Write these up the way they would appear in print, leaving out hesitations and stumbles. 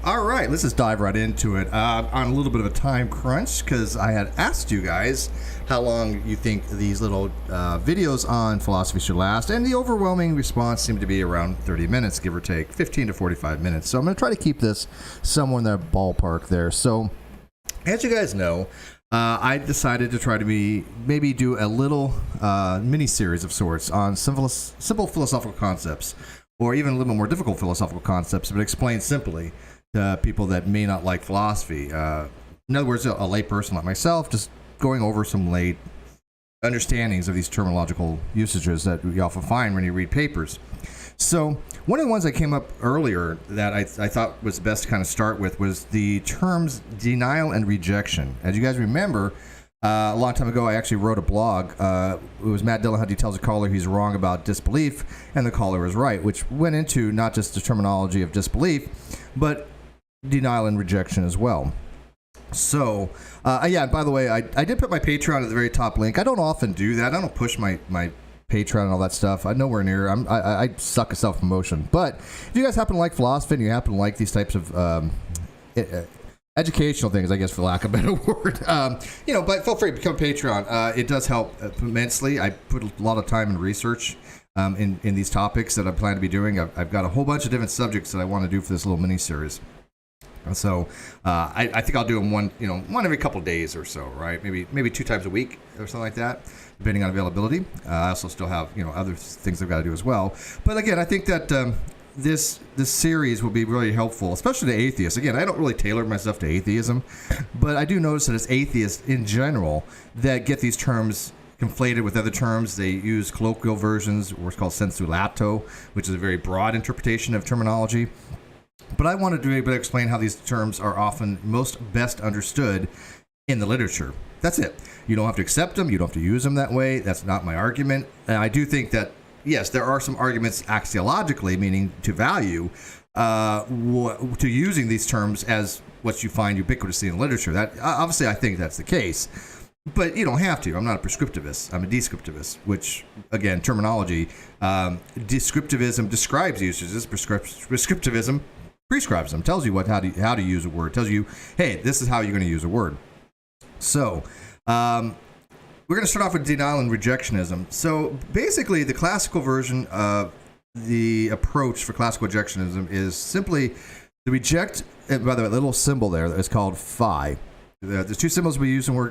All right, let's just dive right into it. On a little bit of a time crunch, because I had asked you guys how long you think these little videos on philosophy should last, and the overwhelming response seemed to be around 30 minutes, give or take, 15 to 45 minutes. So I'm going to try to keep this somewhere in the ballpark there. So, as you guys know, I decided to try to maybe do a little mini-series of sorts on simple philosophical concepts, or even a little more difficult philosophical concepts, but explained simply to people that may not like philosophy. In other words, a lay person like myself, just going over some lay understandings of these terminological usages that you often find when you read papers. So one of the ones that came up earlier that I thought was best to kind of start with was the terms denial and rejection. As you guys remember, a long time ago, I actually wrote a blog. It was Matt Dillahunty tells a caller he's wrong about disbelief, and the caller was right, which went into not just the terminology of disbelief, but denial and rejection as well. So, yeah, by the way, I did put my Patreon at the very top link. I don't often do that. I don't push my Patreon and all that stuff. I'm nowhere near. I suck at self-promotion. But if you guys happen to like philosophy and you happen to like these types of educational things, I guess, for lack of a better word, but feel free to become a Patreon. It does help immensely. I put a lot of time and research in these topics that I plan to be doing. I've got a whole bunch of different subjects that I want to do for this little mini-series. And so I think I'll do them one every couple of days or so, right? Maybe 2 times a week or something like that, depending on availability. I also still have other things I've got to do as well. But again, I think that this series will be really helpful, especially to atheists. Again, I don't really tailor myself to atheism, but I do notice that it's atheists in general that get these terms conflated with other terms. They use colloquial versions, or what's called sensu lato, which is a very broad interpretation of terminology. But I wanted to be able to explain how these terms are often best understood in the literature. That's it. You don't have to accept them. You don't have to use them that way. That's not my argument. And I do think that, yes, there are some arguments axiologically, meaning to value, to using these terms as what you find ubiquitously in the literature. That obviously, I think that's the case. But you don't have to. I'm not a prescriptivist. I'm a descriptivist, which, again, terminology. Descriptivism describes usages. Prescriptivism prescribes them, tells you how to use a word, tells you, hey, this is how you're going to use a word. So we're going to start off with denial and rejectionism. So basically, the classical version of the approach for classical rejectionism is simply to reject. And by the way, the little symbol there is called phi. There's 2 symbols we're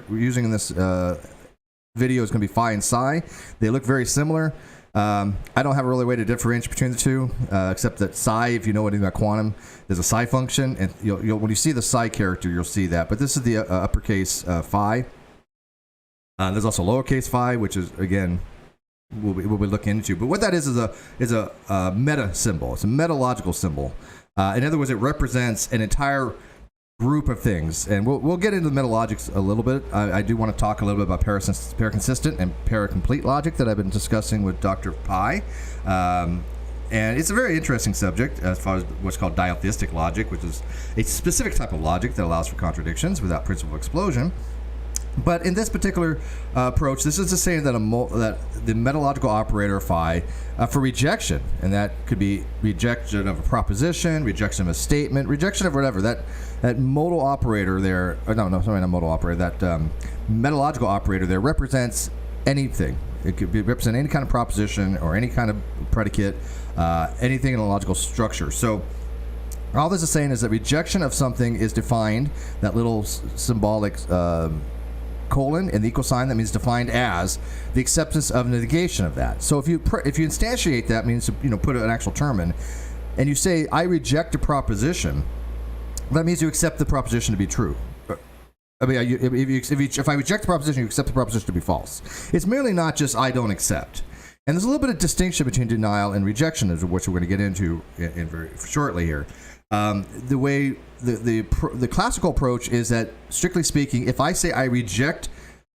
using in this video. Is going to be phi and psi. They look very similar. I don't have a really way to differentiate between the two, except that psi, if you know anything about quantum, there's a psi function, and when you see the psi character, you'll see that. But this is the uppercase phi. There's also lowercase phi, which is, again, we'll be looking into. But what that is a meta symbol. It's a metalogical symbol. In other words, it represents an entire group of things, and we'll get into the metalogics a little bit. I do want to talk a little bit about paraconsistent and paracomplete logic that I've been discussing with Dr. Pi, and it's a very interesting subject as far as what's called Diotheistic Logic, which is a specific type of logic that allows for contradictions without principle of explosion. But in this particular approach, this is to say that that the metalogical operator phi for rejection, and that could be rejection of a proposition, rejection of a statement, rejection of whatever, that modal operator there, not modal operator, that metalogical operator there represents anything. It could represent any kind of proposition or any kind of predicate, anything in a logical structure. So all this is saying is that rejection of something is defined, that little symbolic colon and the equal sign, that means defined as the acceptance of the negation of that. So if you instantiate that, means put an actual term in, and you say I reject a proposition, that means you accept the proposition to be true. I mean, if I reject the proposition, you accept the proposition to be false. It's merely not just I don't accept. And there's a little bit of distinction between denial and rejection, which we're going to get into in very shortly here. The way the classical approach is that, strictly speaking, if I say I reject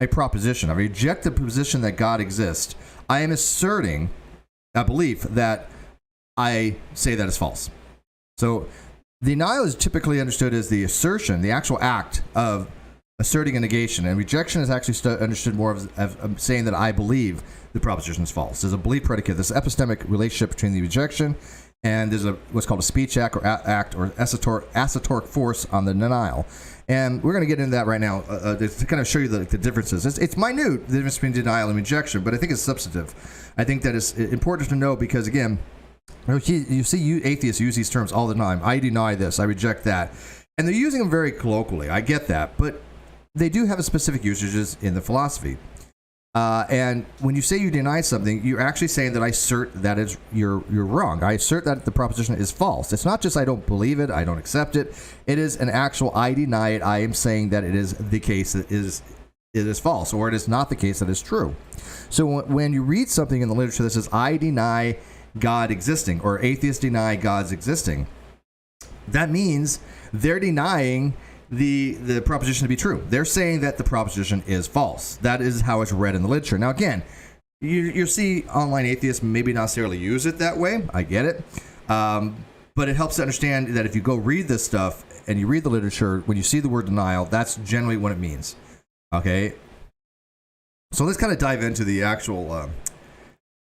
a proposition, I reject the position that God exists, I am asserting a belief that I say that is false. So denial is typically understood as the assertion, the actual act of asserting a negation, and rejection is actually understood more of saying that I believe the proposition is false. There's a belief predicate, this epistemic relationship between the rejection and there's what's called a speech act or esoteric force on the denial. And we're going to get into that right now to kind of show you the differences. It's minute, the difference between denial and rejection, but I think it's substantive. I think that it's important to know because, again, you see atheists use these terms all the time. I deny this, I reject that. And they're using them very colloquially. I get that. But they do have a specific usages in the philosophy. And when you say you deny something, you're actually saying that I assert that you're wrong. I assert that the proposition is false. It's not just I don't believe it, I don't accept it. It is an actual I deny it. I am saying that it is the case that it is false, or it is not the case that is true. So when you read something in the literature that says I deny God existing, or atheists deny God's existing, that means they're denying the proposition to be true. They're saying that the proposition is false. That is how it's read in the literature. Now, again, you see online atheists maybe not necessarily use it that way. I get it. But it helps to understand that if you go read this stuff and you read the literature, when you see the word denial, that's generally what it means. Okay? So let's kind of dive into the actual,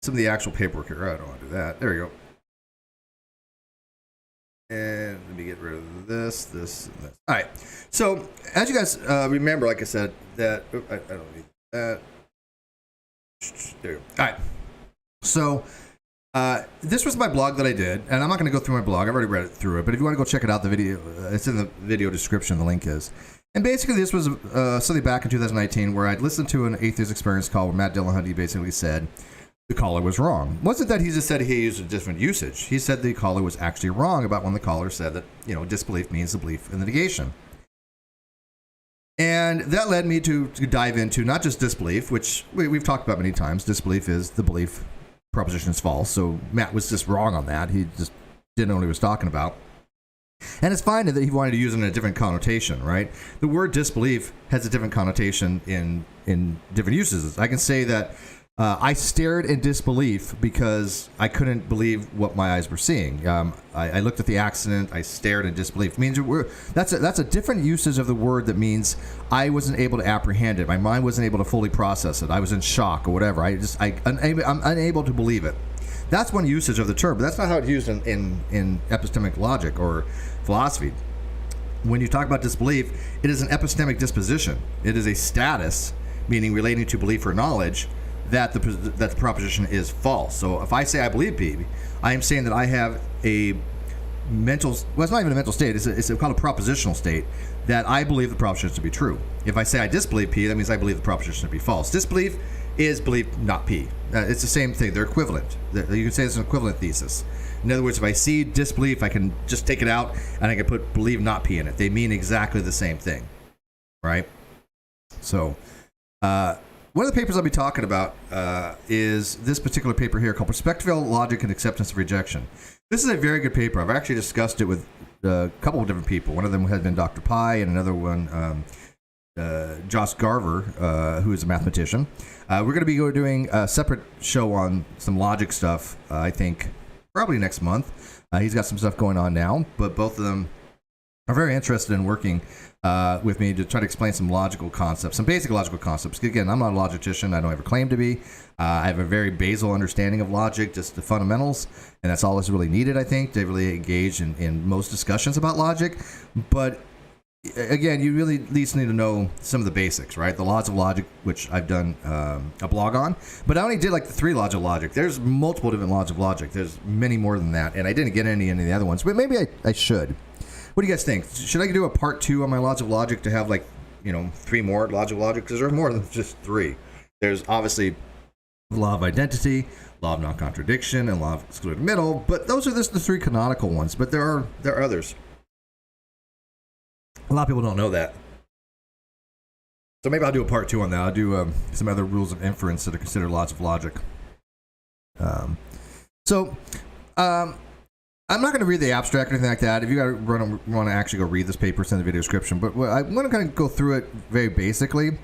some of the actual paperwork here. I don't want to do that. There we go. And let me get rid of this, and this. All right. So, as you guys remember, like I said, that I don't need that. There you go. All right. So, this was my blog that I did, and I'm not going to go through my blog. I've already read it through it, but if you want to go check it out, the video, it's in the video description. The link is. And basically, this was something back in 2019 where I'd listened to an Atheist Experience call where Matt Dillahunty basically said the caller was wrong. It wasn't that he just said he used a different usage. He said the caller was actually wrong about when the caller said that, disbelief means the belief in the negation. And that led me to dive into not just disbelief, which we've talked about many times. Disbelief is the belief proposition is false. So Matt was just wrong on that. He just didn't know what he was talking about. And it's fine that he wanted to use it in a different connotation, right? The word disbelief has a different connotation in different uses. I can say that I stared in disbelief because I couldn't believe what my eyes were seeing. I looked at the accident. I stared in disbelief. It means that's a different usage of the word that means I wasn't able to apprehend it. My mind wasn't able to fully process it. I was in shock or whatever. I'm unable to believe it. That's one usage of the term, but that's not how it's used in epistemic logic or philosophy. When you talk about disbelief, it is an epistemic disposition. It is a status, meaning relating to belief or knowledge, that the proposition is false. So if I say I believe P, I am saying that I have a mental, well, it's not even a mental state, it's called a propositional state, that I believe the proposition to be true. If I say I disbelieve P, that means I believe the proposition to be false. Disbelief is belief not P. It's the same thing. They're equivalent. You can say it's an equivalent thesis. In other words, if I see disbelief, I can just take it out and I can put believe not P in it. They mean exactly the same thing, right? So, one of the papers I'll be talking about is this particular paper here called Perspectival, Logic, and Acceptance of Rejection. This is a very good paper. I've actually discussed it with a couple of different people. One of them has been Dr. Pi, and another one, Josh Garver, who is a mathematician. We're going to be doing a separate show on some logic stuff, I think, probably next month. He's got some stuff going on now, but both of them are very interested in working with me to try to explain some logical concepts, some basic logical concepts. Again, I'm not a logician. I don't ever claim to be. I have a very basal understanding of logic, just the fundamentals, and that's all that's really needed, I think, to really engage in most discussions about logic. But again, you really at least need to know some of the basics, right? The laws of logic, which I've done a blog on, but I only did like the 3 laws of logic. There's multiple different laws of logic. There's many more than that, and I didn't get any of the other ones, but maybe I should. What do you guys think? Should I do a part 2 on my laws of logic to have 3 more laws of logic? Because there are more than just 3. There's obviously law of identity, law of non-contradiction, and law of excluded middle, but those are just the 3 canonical ones, but there are others. A lot of people don't know that. So maybe I'll do a part 2 on that. I'll do some other rules of inference that are considered laws of logic. I'm not going to read the abstract or anything like that. If you guys want to actually go read this paper, send the video description. But I'm going to kind of go through it very basically.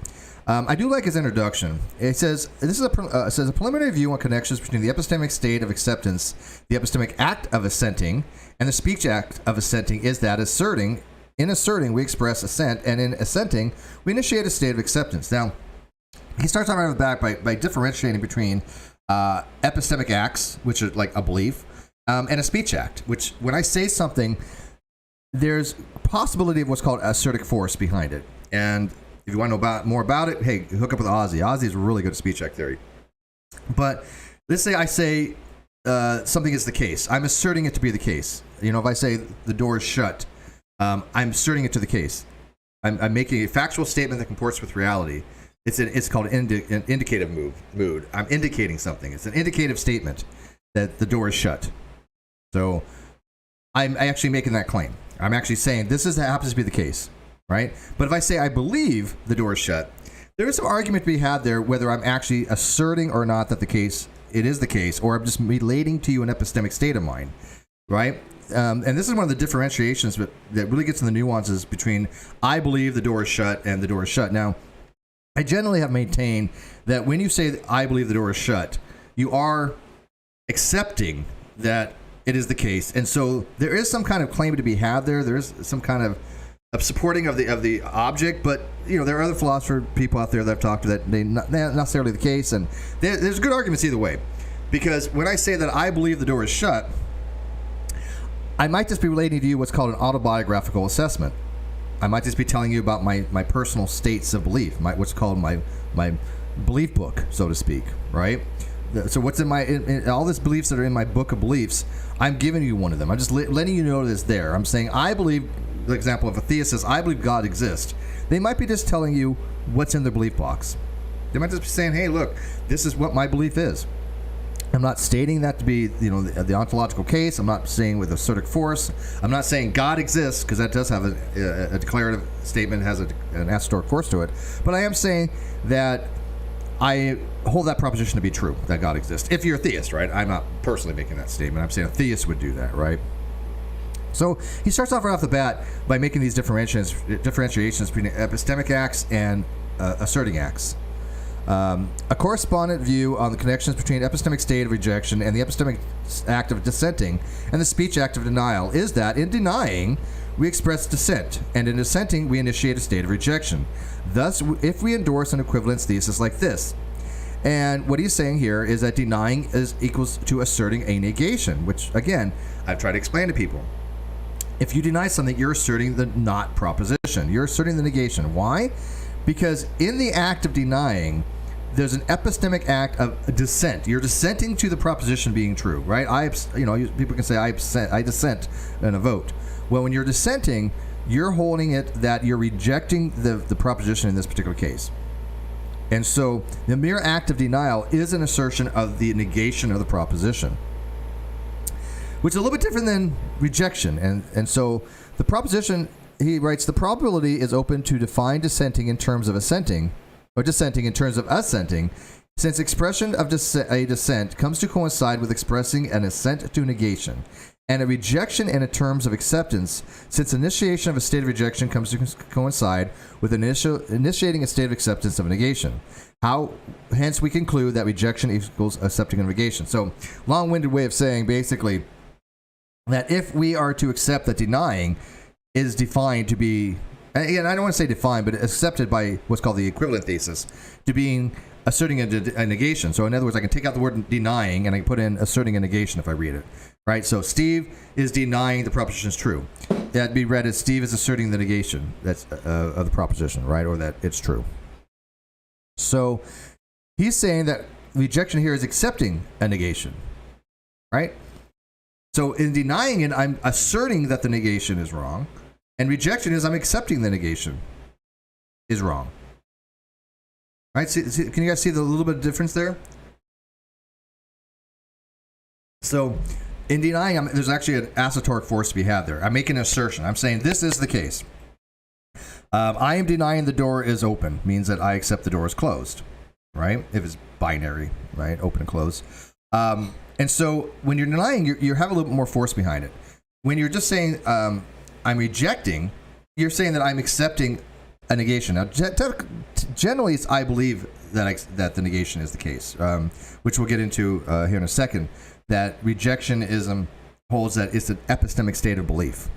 I do like his introduction. It says, it says a preliminary view on connections between the epistemic state of acceptance, the epistemic act of assenting, and the speech act of assenting is that in asserting, we express assent, and in assenting, we initiate a state of acceptance. Now, he starts out right off the back by differentiating between epistemic acts, which are like a belief, and a speech act, which when I say something, there's possibility of what's called assertic force behind it. And if you want to know more about it, hey, hook up with Ozzy. Ozzy is really good at speech act theory. But let's say I say something is the case. I'm asserting it to be the case. If I say the door is shut, I'm asserting it to the case. I'm making a factual statement that comports with reality. It's called an indicative mood. I'm indicating something. It's an indicative statement that the door is shut. So I'm actually making that claim. I'm actually saying this happens to be the case, right? But if I say I believe the door is shut, there is some argument to be had there whether I'm actually asserting or not that it is the case, or I'm just relating to you an epistemic state of mind, right? And this is one of the differentiations that really gets in the nuances between I believe the door is shut and the door is shut. Now, I generally have maintained that when you say I believe the door is shut, you are accepting that it is the case. And so there is some kind of claim to be had there. There is some kind of supporting of the object, but there are other philosopher people out there that I've talked to that they're not necessarily the case, and there's good arguments either way. Because when I say that I believe the door is shut, I might just be relating to you what's called an autobiographical assessment. I might just be telling you about my personal states of belief, what's called my belief book, so to speak, right? So what's in all these beliefs that are in my book of beliefs, I'm giving you one of them. I'm just letting you know that it's there. I'm saying I believe, for example, if a theist says, I believe God exists, they might be just telling you what's in their belief box. They might just be saying, hey, look, this is what my belief is. I'm not stating that to be, the ontological case. I'm not saying with assertic force. I'm not saying God exists, because that does have a declarative statement, has an assertic force to it. But I am saying that I hold that proposition to be true, that God exists. If you're a theist, right? I'm not personally making that statement. I'm saying a theist would do that, right? So he starts off right off the bat by making these differentiations between epistemic acts and asserting acts. A correspondent view on the connections between epistemic state of rejection and the epistemic act of dissenting and the speech act of denial is that in denying, we express dissent, and in dissenting, we initiate a state of rejection. Thus, if we endorse an equivalence thesis like this, and what he's saying here is that denying is equals to asserting a negation, which, again, I've tried to explain to people. If you deny something, you're asserting the not proposition. You're asserting the negation. Why? Because in the act of denying, there's an epistemic act of dissent. You're dissenting to the proposition being true, right? People can say I dissent in a vote. Well, when you're dissenting, you're holding it that you're rejecting the proposition in this particular case. And so the mere act of denial is an assertion of the negation of the proposition, which is a little bit different than rejection. And so the proposition, he writes, the probability is open to define dissenting in terms of assenting, or dissenting in terms of assenting, since expression of a dissent comes to coincide with expressing an assent to negation, and a rejection in terms of acceptance, since initiation of a state of rejection comes to coincide with initiating a state of acceptance of a negation. Hence, we conclude that rejection equals accepting a negation. So, long-winded way of saying, basically, that if we are to accept that denying is defined to be, again, I don't want to say defined, but accepted by what's called the equivalent thesis, to being asserting a negation. So in other words, I can take out the word denying and I can put in asserting a negation if I read it. Right? So Steve is denying the proposition is true. That'd be read as Steve is asserting the negation that's of the proposition, right? Or that it's true. So he's saying that rejection here is accepting a negation. Right? So in denying it, I'm asserting that the negation is wrong. And rejection is I'm accepting the negation is wrong. Right? See, can you guys see the little bit of difference there? So in denying, there's actually an assertoric force to be had there. I'm making an assertion. I'm saying this is the case. I am denying the door is open. Means that I accept the door is closed. Right? If it's binary, right? Open and close. And so when you're denying, you have a little bit more force behind it. When you're just saying I'm rejecting, you're saying that I'm accepting a negation. Now, generally, it's I believe that the negation is the case, which we'll get into here in a second. That rejectionism holds that it's an epistemic state of belief.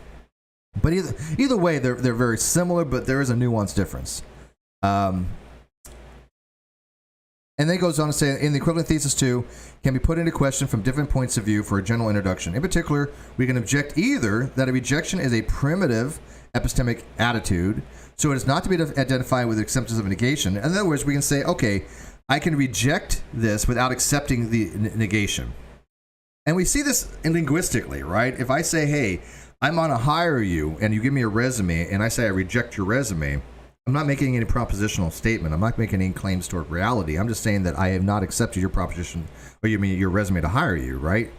But either way, they're very similar, but there is a nuanced difference. And then it goes on to say, in the equivalent thesis 2, can be put into question from different points of view for a general introduction. In particular, we can object either that a rejection is a primitive epistemic attitude, so it is not to be identified with acceptance of negation. In other words, we can say, okay, I can reject this without accepting the negation. And we see this linguistically, right? If I say, hey, I'm going to hire you, and you give me a resume, and I say I reject your resume, I'm not making any propositional statement. I'm not making any claims toward reality. I'm just saying that I have not accepted your proposition, or you mean your resume to hire you, right?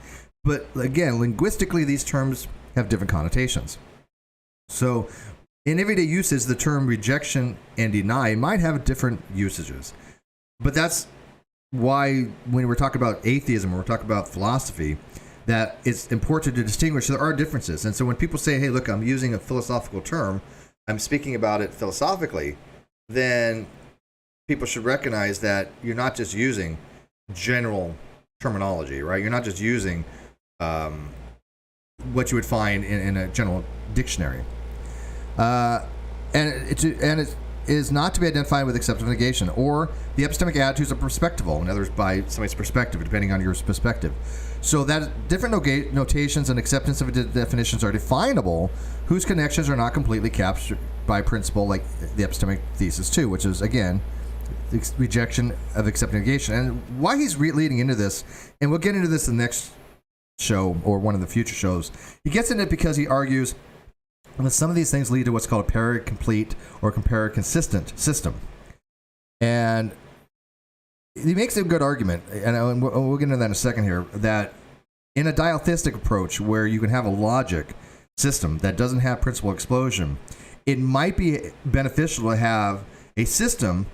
But again, linguistically, these terms have different connotations. So in everyday usage, the term rejection and deny might have different usages. But that's why when we're talking about atheism, or we're talking about philosophy, that it's important to distinguish there are differences. And so when people say, hey, look, I'm using a philosophical term, I'm speaking about it philosophically, then people should recognize that you're not just using general terminology, right? You're not just using what you would find in a general dictionary. And it is not to be identified with acceptance of negation or the epistemic attitudes of perspectival, in other words, by somebody's perspective, depending on your perspective. So that different notations and acceptance of definitions are definable, whose connections are not completely captured by principle like the epistemic thesis 2, which is, again, the rejection of accepting negation. And why he's leading into this, and we'll get into this in the next show or one of the future shows, he gets into it because he argues that some of these things lead to what's called a paracomplete or compare-consistent system. And he makes a good argument, and we'll get into that in a second here, that in a diotheistic approach where you can have a logic system that doesn't have principal explosion, it might be beneficial to have a system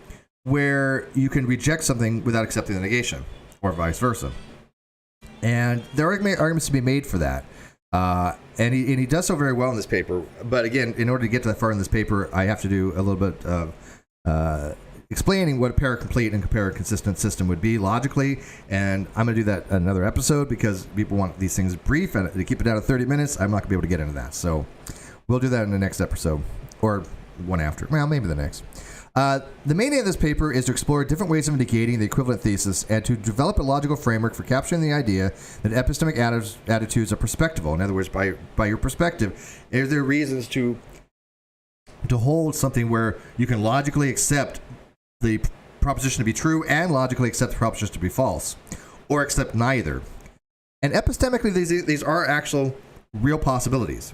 where you can reject something without accepting the negation, or vice versa. And there are arguments to be made for that. And he does so very well in this paper. But again, in order to get to that far in this paper, I have to do a little bit of explaining what a paracomplete and compare-consistent system would be logically. And I'm going to do that in another episode because people want these things brief. And to keep it down to 30 minutes, I'm not going to be able to get into that. So we'll do that in the next episode or one after. Well, maybe the next. The main aim of this paper is to explore different ways of negating the equivalent thesis and to develop a logical framework for capturing the idea that epistemic attitudes are perspectival. In other words, by your perspective, are there reasons to hold something where you can logically accept the proposition to be true and logically accept the proposition to be false, or accept neither? And epistemically, these are actual real possibilities.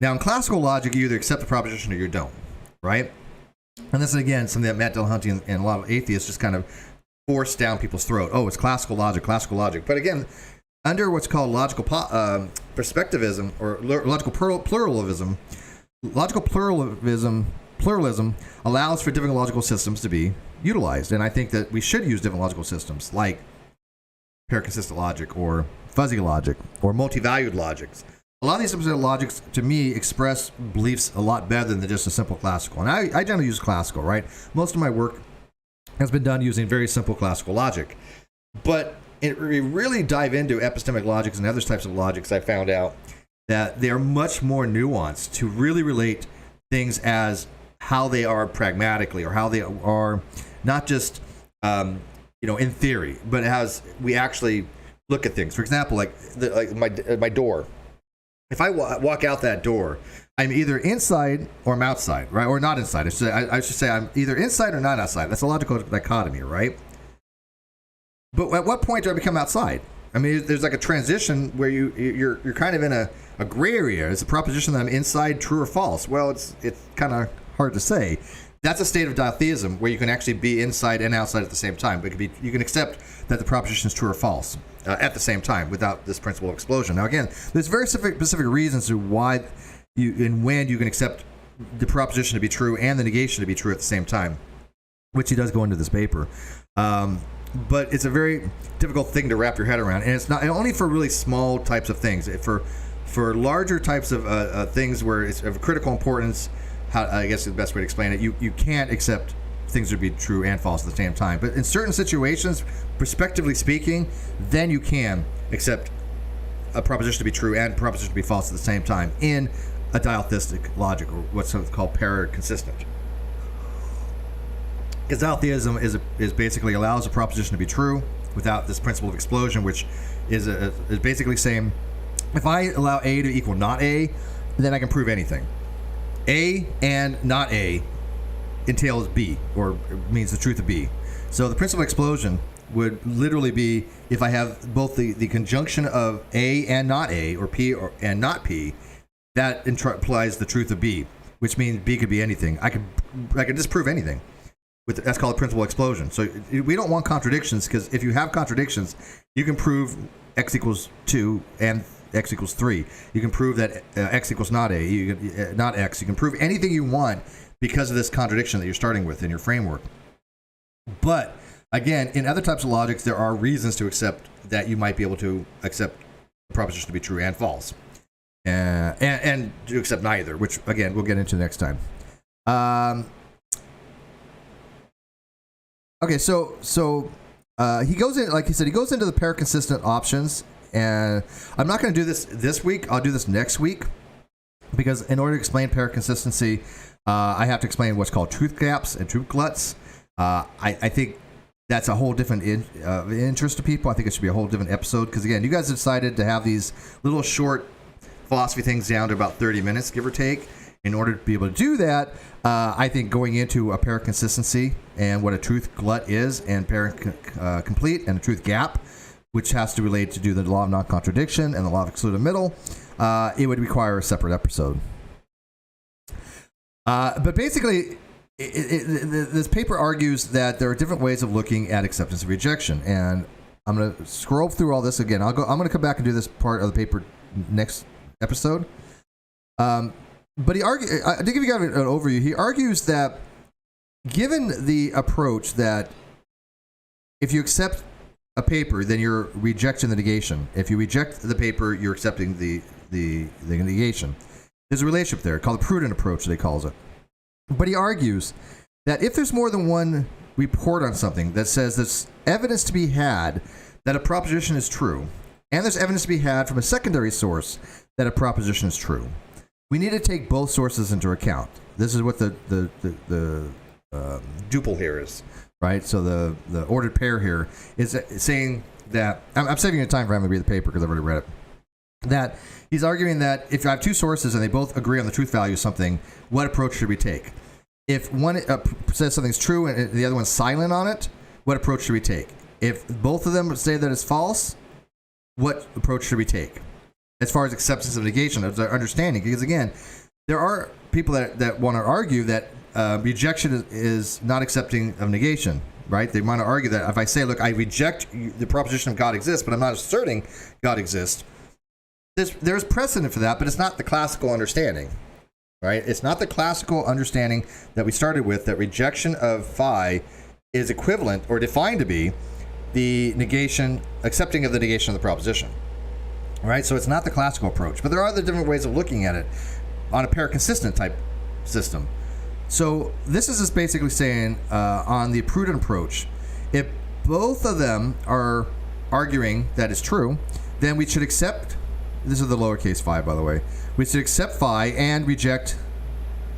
Now, in classical logic, you either accept the proposition or you don't, right? And this is, again, something that Matt Dillahunty and a lot of atheists just kind of force down people's throat. Oh, it's classical logic. But again, under what's called logical perspectivism or logical pluralism, pluralism allows for different logical systems to be utilized. And I think that we should use different logical systems like paraconsistent logic or fuzzy logic or multi-valued logics. A lot of these systems of logics, to me, express beliefs a lot better than just a simple classical. And I generally use classical, right? Most of my work has been done using very simple classical logic. But we really dive into epistemic logics and other types of logics, I found out that they are much more nuanced to really relate things as how they are pragmatically, or how they are not just in theory, but as we actually look at things. For example, like my door. If I walk out that door, I'm either inside or I'm outside, right? Or not inside. I should say I'm either inside or not outside. That's a logical dichotomy, right? But at what point do I become outside? I mean, there's like a transition where you're kind of in a gray area. It's a proposition that I'm inside, true or false. Well, it's kind of hard to say. That's a state of diotheism where you can actually be inside and outside at the same time. But you can accept that the proposition is true or false at the same time without this principle of explosion. Now, again, there's very specific reasons to why and when you can accept the proposition to be true and the negation to be true at the same time, which he does go into this paper. But it's a very difficult thing to wrap your head around, and it's not only for really small types of things. For larger types of things where it's of critical importance, I guess the best way to explain it, you can't accept things to be true and false at the same time. But in certain situations, prospectively speaking, then you can accept a proposition to be true and a proposition to be false at the same time in a diotheistic logic, or what's called paraconsistent. Because atheism is basically allows a proposition to be true without this principle of explosion, which is basically saying, if I allow A to equal not A, then I can prove anything. A and not A entails B, or means the truth of B. So the principle of explosion would literally be if I have both the conjunction of A and not A, or P and not P, that implies the truth of B, which means B could be anything. I could disprove anything. That's called the principle of explosion. So we don't want contradictions, because if you have contradictions, you can prove x equals 2 and x equals 3. You can prove that x equals not A, not x. You can prove anything you want because of this contradiction that you're starting with in your framework. But again, in other types of logics, there are reasons to accept that you might be able to accept the proposition to be true and false, and to accept neither, which again we'll get into next time. Okay, so he goes in, like he said, he goes into the pair consistent options, and I'm not going to do this week. I'll do this next week, because in order to explain pair consistency, I have to explain what's called truth gaps and truth gluts. I think that's a whole different interest to people. I think it should be a whole different episode, because again, you guys decided to have these little short philosophy things down to about 30 minutes, give or take. In order to be able to do that, I think going into a pair consistency and what a truth glut is, and pair complete and a truth gap, which has to relate to do the law of non-contradiction and the law of excluded middle, it would require a separate episode. But basically, this paper argues that there are different ways of looking at acceptance and rejection, and I'm going to scroll through all this again. I'm going to come back and do this part of the paper next episode. But he argues, to give you guys an overview, he argues that given the approach that if you accept a paper, then you're rejecting the negation. If you reject the paper, you're accepting the negation. There's a relationship there called the prudent approach, they calls it. But he argues that if there's more than one report on something that says there's evidence to be had that a proposition is true, and there's evidence to be had from a secondary source that a proposition is true, we need to take both sources into account. This is what the duple here is, right? So the ordered pair here is saying that, I'm saving you time for having to read the paper because I've already read it, that he's arguing that if I have two sources and they both agree on the truth value of something, what approach should we take? If one says something's true and the other one's silent on it, what approach should we take? If both of them say that it's false, what approach should we take? As far as acceptance of negation, as our understanding, because again, there are people that want to argue that rejection is not accepting of negation, right? They want to argue that if I say, look, I reject the proposition of God exists, but I'm not asserting God exists, there's precedent for that, but it's not the classical understanding, right? It's not the classical understanding that we started with, that rejection of phi is equivalent or defined to be the negation, accepting of the negation of the proposition. Right, so it's not the classical approach, but there are other different ways of looking at it on a pair consistent type system. So this is just basically saying on the prudent approach, if both of them are arguing that it's true, then we should accept, this is the lowercase phi, by the way, we should accept phi and reject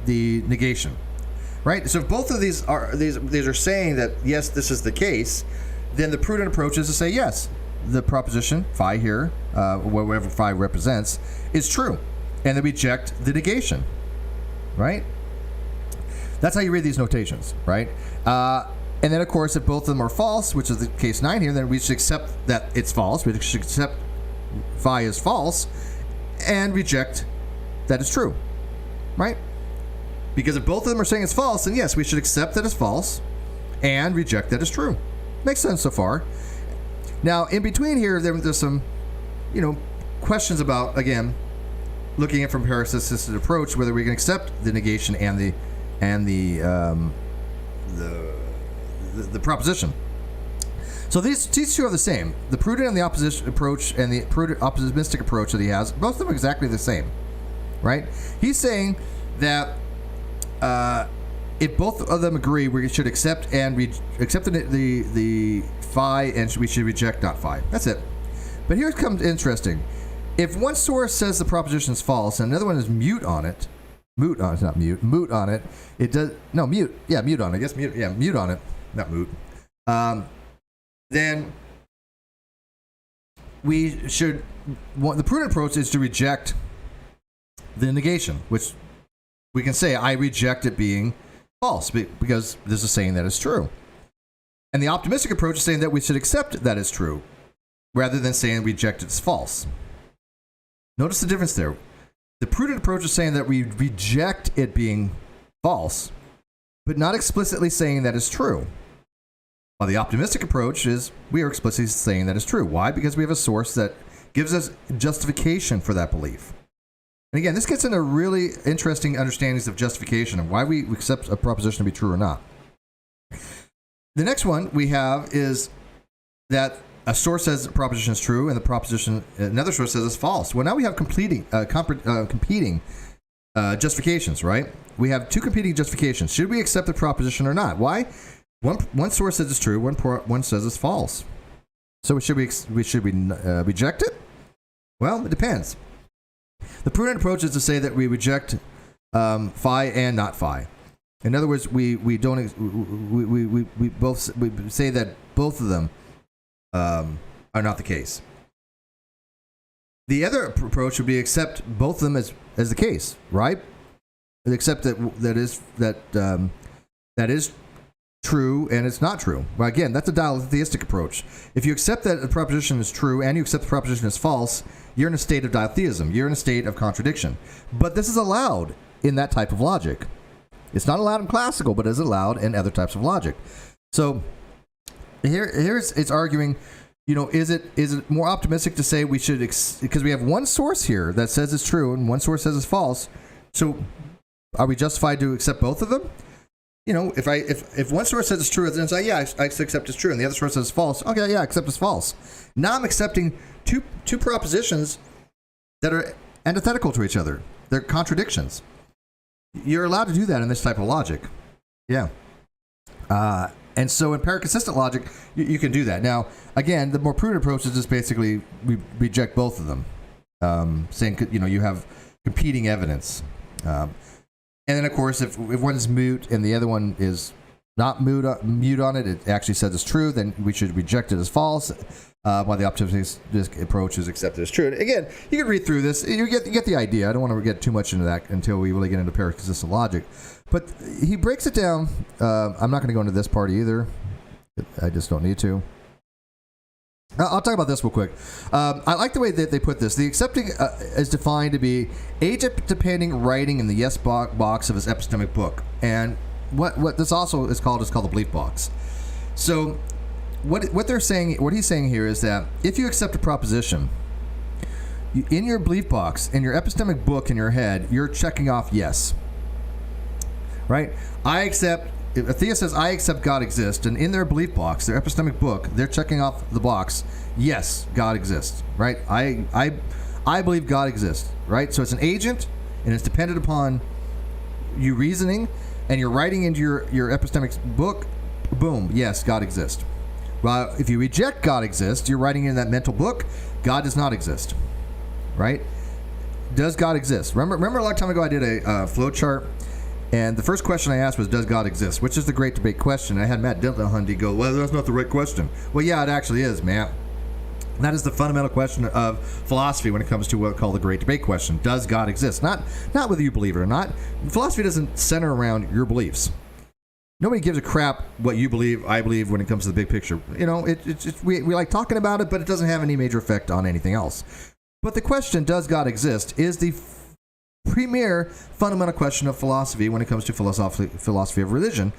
the negation. Right, so if both of these are saying that yes, this is the case, then the prudent approach is to say yes, the proposition phi here, whatever phi represents, is true, and then reject the negation, right? That's how you read these notations, right? And then, of course, if both of them are false, which is the case 9 here, then we should accept that it's false. We should accept phi is false and reject that it's true, right? Because if both of them are saying it's false, then yes, we should accept that it's false and reject that it's true. Makes sense so far. Now, in between here, there's some, questions about, again, looking at from pair-consistent approach, whether we can accept the negation and the proposition. So these two are the same. The prudent and the opposition approach and the prudent optimistic approach that he has, both of them are exactly the same, right? He's saying that if both of them agree, we should accept accept the phi, and we should reject not phi. That's it. But here it comes interesting. If one source says the proposition is false and another one is mute on it, moot on it, not mute, moot on it, it does, no, mute, yeah, mute on it, I guess mute, yeah, mute on it, not moot, then we should, the prudent approach is to reject the negation, which we can say, I reject it being false, because this is saying that it's true. And the optimistic approach is saying that we should accept that it's true, rather than saying reject it's false. Notice the difference there. The prudent approach is saying that we reject it being false, but not explicitly saying that it's true. While the optimistic approach is we are explicitly saying that it's true. Why? Because we have a source that gives us justification for that belief. And again, this gets into really interesting understandings of justification and why we accept a proposition to be true or not. The next one we have is that a source says a proposition is true, and the proposition, another source says it's false. Well, now we have competing justifications, right? We have two competing justifications. Should we accept the proposition or not? Why? One source says it's true, one says it's false. So should we reject it? Well, it depends. The prudent approach is to say that we reject phi and not phi. In other words, we say that both of them are not the case. The other approach would be accept both of them as the case, right? Accept that is true and it's not true. Well, again, that's a diotheistic approach. If you accept that a proposition is true and you accept the proposition is false, you're in a state of diotheism. You're in a state of contradiction. But this is allowed in that type of logic. It's not allowed in classical, but is allowed in other types of logic. So here's it's arguing, is it more optimistic to say we should, because we have one source here that says it's true and one source says it's false. So are we justified to accept both of them? If one source says it's true, then it's like, yeah, I accept it's true, and the other source says it's false. Okay, yeah, I accept it's false. Now I'm accepting two propositions that are antithetical to each other. They're contradictions. You're allowed to do that in this type of logic. Yeah. And so in paraconsistent logic, you can do that. Now, again, the more prudent approach is just basically we reject both of them, saying, you have competing evidence. And then, of course, if one is mute and the other one is not mute on it, it actually says it's true, then we should reject it as false, while the optimistic approach is accepted as true. And again, you can read through this. You get the idea. I don't want to get too much into that until we really get into paraconsistent logic. But he breaks it down. I'm not going to go into this part either. I just don't need to. I'll talk about this real quick. I like the way that they put this. The accepting is defined to be agent-depending writing in the yes box of his epistemic book. And what this also is called the belief box. So what they're saying, what he's saying here is that if you accept a proposition, in your belief box, in your epistemic book in your head, you're checking off yes. Right? If a theist says, I accept God exists, and in their belief box, their epistemic book, they're checking off the box, yes, God exists, right? I believe God exists, right? So it's an agent, and it's dependent upon you reasoning, and you're writing into your epistemic book, boom, yes, God exists. Well, if you reject God exists, you're writing in that mental book, God does not exist, right? Does God exist? Remember a long time ago I did a flow chart? And the first question I asked was, does God exist? Which is the great debate question. I had Matt Dillahunty go, well, that's not the right question. Well, yeah, it actually is, Matt. That is the fundamental question of philosophy when it comes to what we call the great debate question. Does God exist? Not whether you believe it or not. Philosophy doesn't center around your beliefs. Nobody gives a crap what you believe, I believe, when it comes to the big picture. We like talking about it, but it doesn't have any major effect on anything else. But the question, does God exist, is the premier fundamental question of philosophy when it comes to philosophy of religion,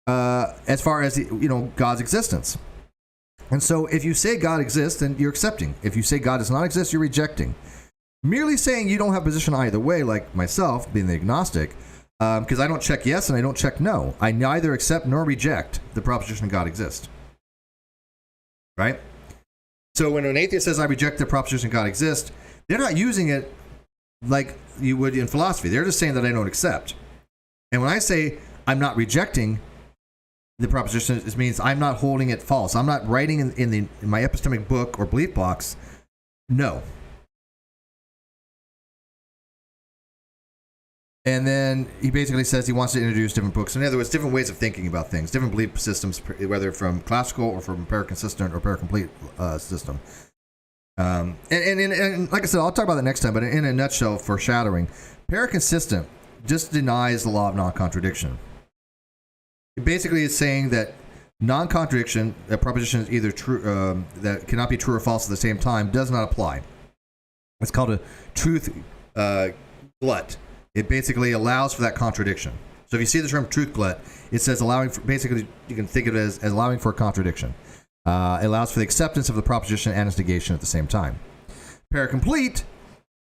as far as God's existence. And so if you say God exists, then you're accepting. If you say God does not exist, you're rejecting. Merely saying you don't have a position either way, like myself being the agnostic, because I don't check yes and I don't check no. I neither accept nor reject the proposition God exists. Right? So when an atheist says I reject the proposition God exists, they're not using it like you would in philosophy. They're just saying that I don't accept. And when I say I'm not rejecting the proposition, it means I'm not holding it false. I'm not writing in my epistemic book or belief box, no. And then he basically says he wants to introduce different books. In other words, different ways of thinking about things, different belief systems, whether from classical or from paraconsistent or paracomplete system. And like I said, I'll talk about that next time, but in a nutshell, foreshadowing, paraconsistent just denies the law of non-contradiction. It basically is saying that non-contradiction, a proposition is either true, that cannot be true or false at the same time, does not apply. It's called a truth glut. It basically allows for that contradiction. So if you see the term truth glut, it says allowing for, basically you can think of it as allowing for a contradiction. It allows for the acceptance of the proposition and its negation at the same time. Paracomplete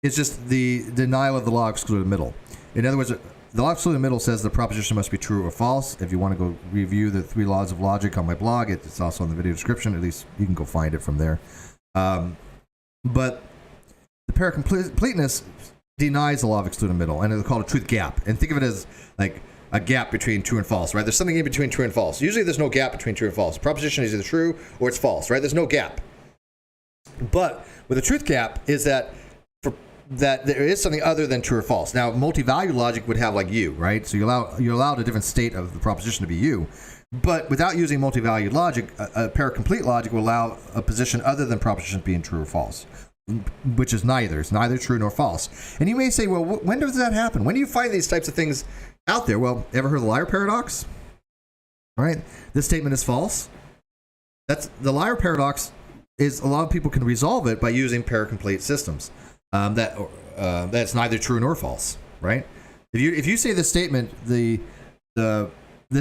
is just the denial of the law of excluded middle. In other words, the law of excluded middle says the proposition must be true or false. If you want to go review the 3 laws of logic on my blog, it's also in the video description. At least you can go find it from there. But the paracompleteness denies the law of excluded middle, and it's called a truth gap. And think of it as like a gap between true and false, right? There's something in between true and false. Usually there's no gap between true and false. The proposition is either true or it's false, right? There's no gap. But with a truth gap is that that there is something other than true or false. Now, multi-value logic would have like you, right? So you're allowed a different state of the proposition to be you. But without using multi-valued logic, a paracomplete logic will allow a position other than proposition being true or false, which is neither. It's neither true nor false. And you may say, well, when does that happen? When do you find these types of things out there? Well, ever heard of the liar paradox? All right, this statement is false. That's the liar paradox. Is a lot of people can resolve it by using paracomplete systems. That's neither true nor false, right? If you say this statement, this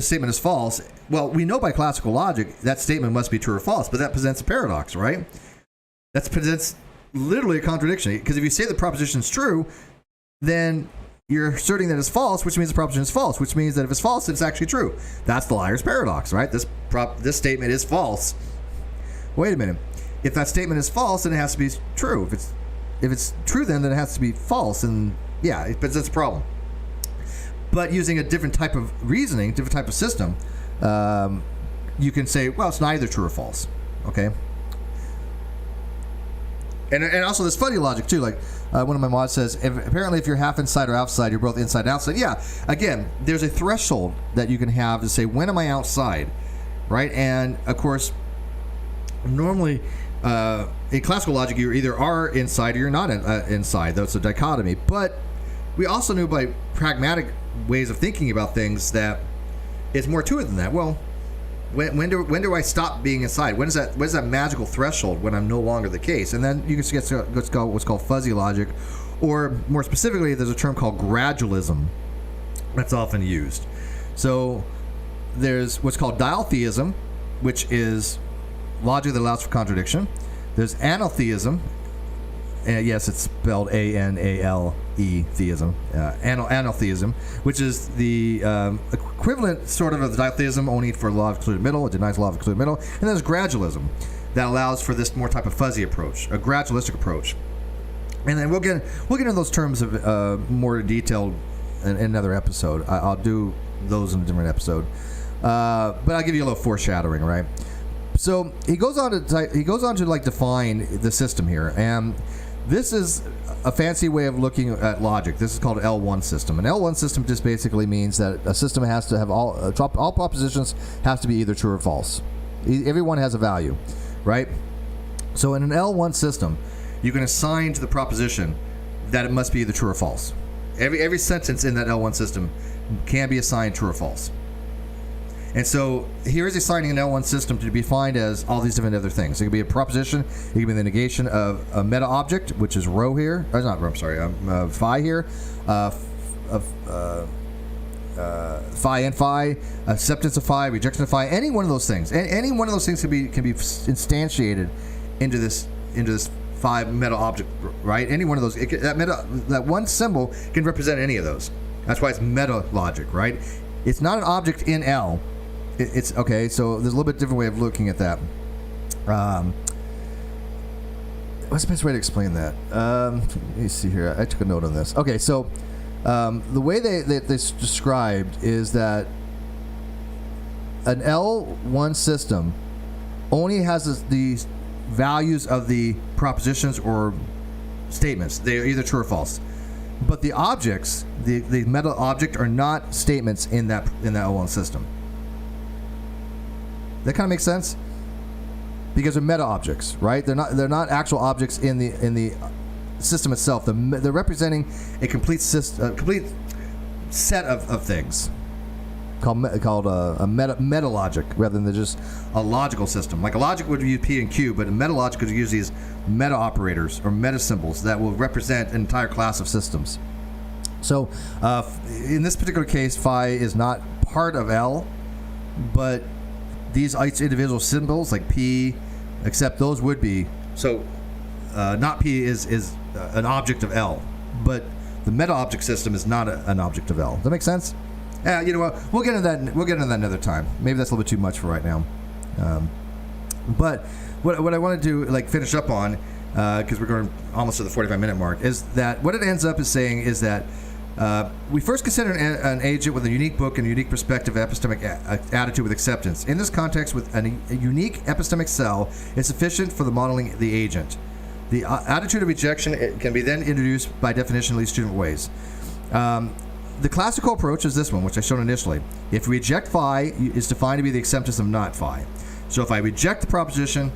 statement is false, well, we know by classical logic that statement must be true or false, but that presents a paradox, right? That presents literally a contradiction, because if you say the proposition is true, then you're asserting that it's false, which means the proposition is false, which means that if it's false, it's actually true. That's the liar's paradox, right? This statement is false. Wait a minute. If that statement is false, then it has to be true. If it's true, then it has to be false, and yeah, it presents a problem. But using a different type of reasoning, different type of system, you can say, well, it's neither true or false. Okay. And also this fuzzy logic too. Like one of my mods says, apparently if you're half inside or outside, you're both inside and outside. Yeah. Again, there's a threshold that you can have to say, when am I outside, right? And of course, normally. In classical logic, you either are inside or you're not inside. That's a dichotomy. But we also knew by pragmatic ways of thinking about things that it's more to it than that. Well, when do I stop being inside? When is that magical threshold when I'm no longer the case? And then you can get to what's called fuzzy logic, or more specifically, there's a term called gradualism that's often used. So there's what's called diotheism, which is logic that allows for contradiction. There's anotheism. Yes, it's spelled A-N-A-L-E theism. Anotheism, which is the equivalent sort of the diotheism, only for law of excluded middle. It denies law of excluded middle. And there's gradualism that allows for this more type of fuzzy approach, a gradualistic approach. And then we'll get into those terms of more detail in another episode. I'll do those in a different episode. But I'll give you a little foreshadowing, right? So he goes on to like define the system here, and this is a fancy way of looking at logic. This is called an L1 system. An L1 system just basically means that a system has to have all propositions have to be either true or false. Everyone has a value, right? So in an L1 system, you can assign to the proposition that it must be either true or false. Every sentence in that L1 system can be assigned true or false. And so here is assigning an L1 system to be defined as all these different other things. It could be a proposition. It could be the negation of a meta object, which is rho here. Or not rho, I'm sorry, phi here. Phi and phi, acceptance of phi, rejection of phi. Any one of those things. Any one of those things can be instantiated into this phi meta object, right? Any one of those. That one symbol can represent any of those. That's why it's meta logic, right? It's not an object in L. It's okay, so there's a little bit different way of looking at that. What's the best way to explain that? Let me see here. I took a note on this. Okay, so the way they described is that an L1 system only has the values of the propositions or statements. They are either true or false. But the objects, the meta object, are not statements in that L1 system. That kind of makes sense, because they're meta objects, right? They're not actual objects in the system itself. They're representing a complete set of things called a meta logic, rather than just a logical system. Like a logic would use P and Q, but a meta logic would use these meta operators or meta symbols that will represent an entire class of systems. So in this particular case, phi is not part of L, but these individual symbols like P, except those would be. So not P is an object of L, but the meta object system is not an object of L. Does that make sense? You know what? We'll get into that. We'll get into that another time. Maybe that's a little bit too much for right now. But what I want to do, like, finish up on, because we're going almost to the 45-minute mark, is that what it ends up is saying is that we first consider an agent with a unique book and a unique perspective, epistemic attitude with acceptance. In this context, with a unique epistemic cell, is sufficient for the modeling the agent. The attitude of rejection can be then introduced by definition in at least two different ways. The classical approach is this one, which I showed initially. If we reject phi, is defined to be the acceptance of not phi. So if I reject the proposition,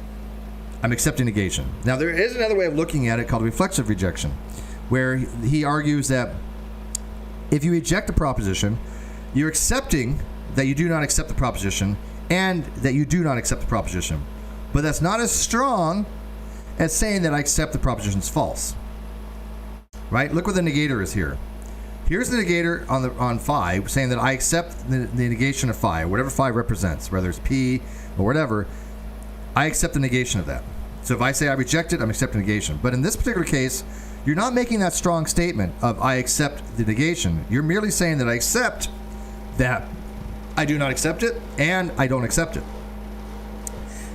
I'm accepting negation. Now, there is another way of looking at it called reflexive rejection, where he argues that if you reject the proposition, you're accepting that you do not accept the proposition and that you do not accept the proposition. But that's not as strong as saying that I accept the proposition is false. Right? Look what the negator is here. Here's the negator on phi, saying that I accept the negation of phi, whatever phi represents, whether it's P or whatever, I accept the negation of that. So if I say I reject it, I'm accepting negation. But in this particular case, you're not making that strong statement of I accept the negation. You're merely saying that I accept that I do not accept it and I don't accept it.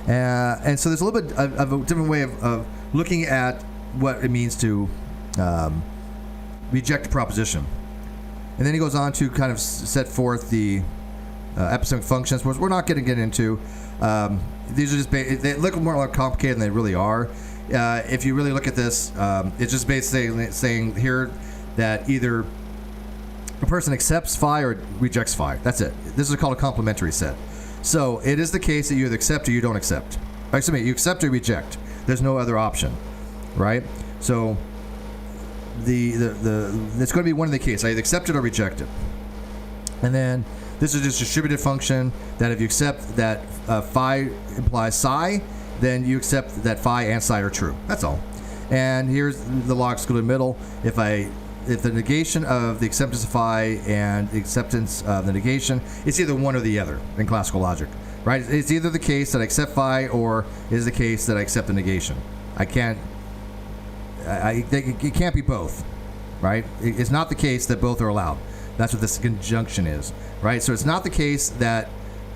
And so there's a little bit of a different way of looking at what it means to reject a proposition. And then he goes on to kind of set forth the epistemic functions, which we're not going to get into. These are just they look more complicated than they really are. If you really look at this, it's just basically saying here that either a person accepts phi or rejects phi. That's it. This is called a complementary set. So it is the case that you either accept or you don't accept. Excuse me, you accept or reject. There's no other option, right? So it's going to be one of the cases. I either accept it or reject it. And then this is just a distributive function that if you accept that phi implies psi, then you accept that phi and psi are true. That's all. And here's the logic go to the middle. If the negation of the acceptance of phi and the acceptance of the negation, it's either one or the other in classical logic, right? It's either the case that I accept phi or it is the case that I accept the negation. It can't be both, right? It's not the case that both are allowed. That's what this conjunction is, right? So it's not the case that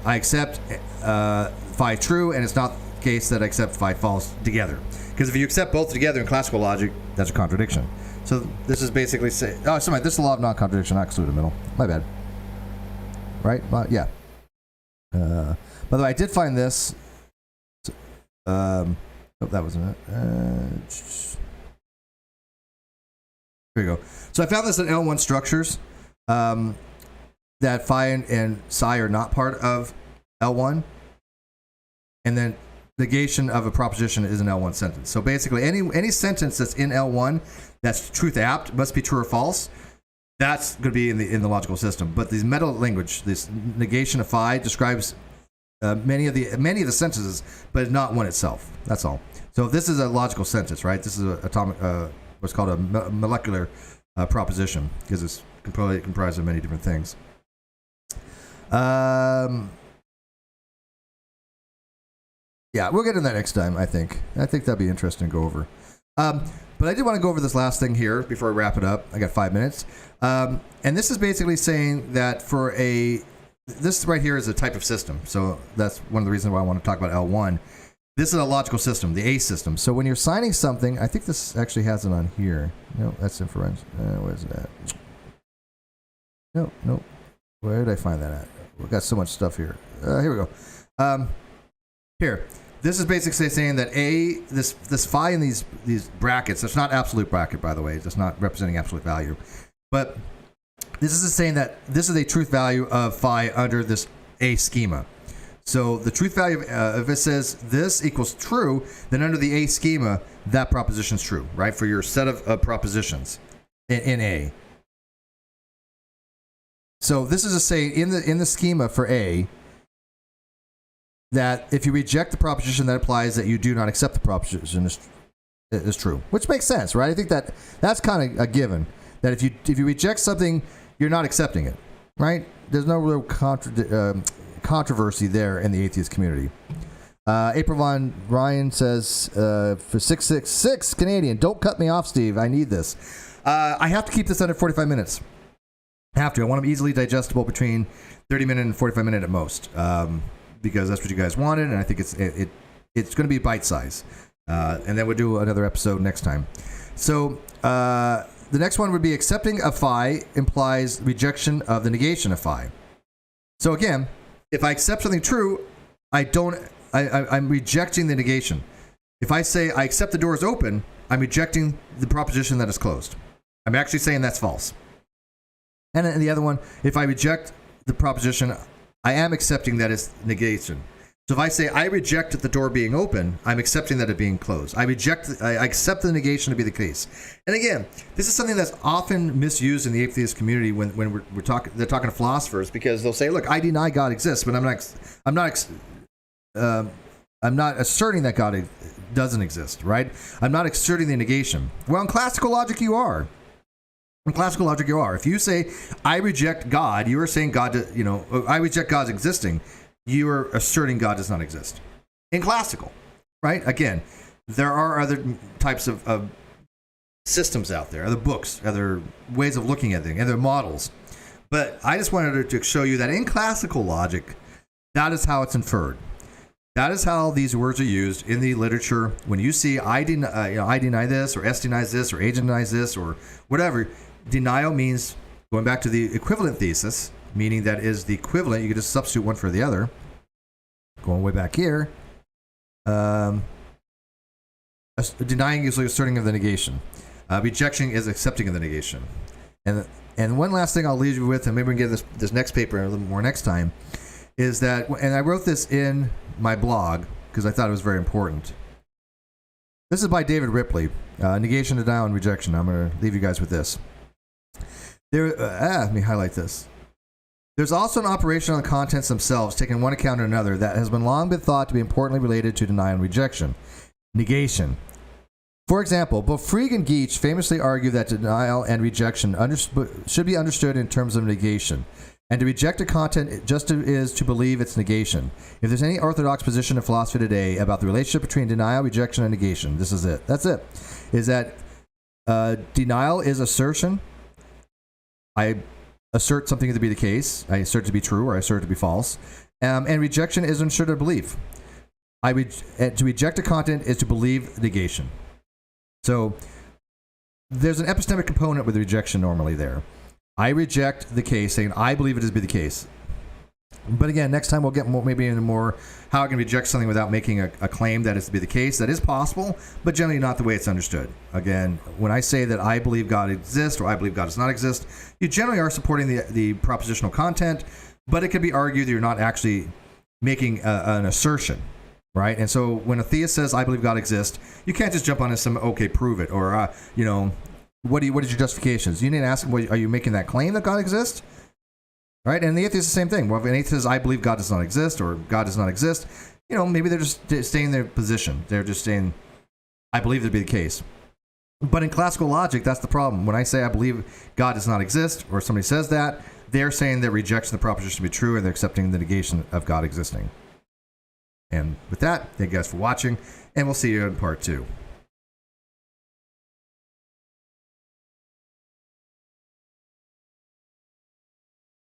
I accept phi true, and it's not the case that I accept phi false together. Because if you accept both together in classical logic, that's a contradiction. So this is basically saying, this is the law of non-contradiction, not exclude the middle. My bad. Right? Yeah. By the way, I did find this. That wasn't it. Here we go. So I found this in L1 structures, that phi and psi are not part of L1, and then negation of a proposition is an L1 sentence. So basically, any sentence that's in L1 that's truth apt must be true or false. That's going to be in the logical system. But this meta language, this negation of phi, describes many of the sentences, but it's not one itself. That's all. So this is a logical sentence, right? This is an atomic, what's called a molecular proposition, because it's comprised of many different things. Yeah, we'll get into that next time, I think. I think that'd be interesting to go over. But I did want to go over this last thing here before I wrap it up. I got 5 minutes. And this is basically saying that this right here is a type of system. So that's one of the reasons why I want to talk about L1. This is a logical system, the A system. So when you're signing something, I think this actually has it on here. No, that's inference. Where is it at? No. Where did I find that at? We've got so much stuff here. Here we go. Here. this is basically saying that this phi in these brackets, it's not absolute bracket, by the way, it's not representing absolute value, but this is saying that this is a truth value of phi under this A schema. So the truth value, if it says this equals true, then under the A schema, that proposition is true, right? For your set of propositions in A. So this is a saying in the schema for A that if you reject the proposition, that implies that you do not accept the proposition is true, which makes sense, right? I think that's kind of a given, that if you reject something, you're not accepting it, right? There's no real controversy there in the atheist community. April Von Ryan says, for 666 Canadian, don't cut me off, Steve. I need this. I have to keep this under 45 minutes. I have to. I want them easily digestible between 30 minute and 45 minute at most, because that's what you guys wanted, and I think it's going to be bite size. And then we'll do another episode next time. So the next one would be accepting a phi implies rejection of the negation of phi. So again, if I accept something true, I'm rejecting the negation. If I say I accept the door is open, I'm rejecting the proposition that is closed. I'm actually saying that's false. And then the other one, if I reject the proposition, I am accepting that it's negation. So if I say I reject the door being open, I'm accepting that it being closed. I accept the negation to be the case. And again, this is something that's often misused in the atheist community when they're talking to philosophers, because they'll say, "Look, I deny God exists, but I'm not asserting that God doesn't exist, right? I'm not asserting the negation." Well, in classical logic, you are. In classical logic, you are. If you say I reject God, you are saying God. I reject God's existing. You are asserting God does not exist. In classical, right? Again, there are other types of systems out there, other books, other ways of looking at things, other models. But I just wanted to show you that in classical logic, that is how it's inferred. That is how these words are used in the literature. When you see I deny this, or S denies this, or A denies this, or whatever, denial means, going back to the equivalent thesis, meaning that is the equivalent. You can just substitute one for the other. Going way back here, denying is asserting of the negation. Rejection is accepting of the negation. And one last thing I'll leave you with, and maybe we can get this next paper a little more next time, is that, and I wrote this in my blog because I thought it was very important. This is by David Ripley, Negation, Denial, and Rejection. I'm going to leave you guys with this. Let me highlight this. There's also an operation on the contents themselves, taking one account or another, that has long been thought to be importantly related to denial and rejection. Negation. For example, both Frege and Geach famously argue that denial and rejection should be understood in terms of negation, and to reject a content just is to believe its negation. If there's any orthodox position in philosophy today about the relationship between denial, rejection, and negation, this is it. That's it. Is that denial is assertion. I assert something to be the case. I assert it to be true, or I assert it to be false. And rejection is asserted belief. To reject a content is to believe negation. So there's an epistemic component with rejection normally there. I reject the case, saying I believe it to be the case. But again, next time we'll get maybe into more how I can reject something without making a claim that it's to be the case. That is possible, but generally not the way it's understood. Again, when I say that I believe God exists or I believe God does not exist, you generally are supporting the propositional content, but it can be argued that you're not actually making an assertion, right? And so when a theist says, I believe God exists, you can't just jump on and say, okay, prove it, or, what is your justifications? You need to ask them, are you making that claim that God exists? Right? And the atheist is the same thing. Well, if an atheist says, I believe God does not exist, or God does not exist, maybe they're just staying in their position. They're just saying, I believe that to be the case. But in classical logic, that's the problem. When I say I believe God does not exist, or somebody says that, they're saying they're rejecting the proposition to be true, and they're accepting the negation of God existing. And with that, thank you guys for watching, and we'll see you in part 2.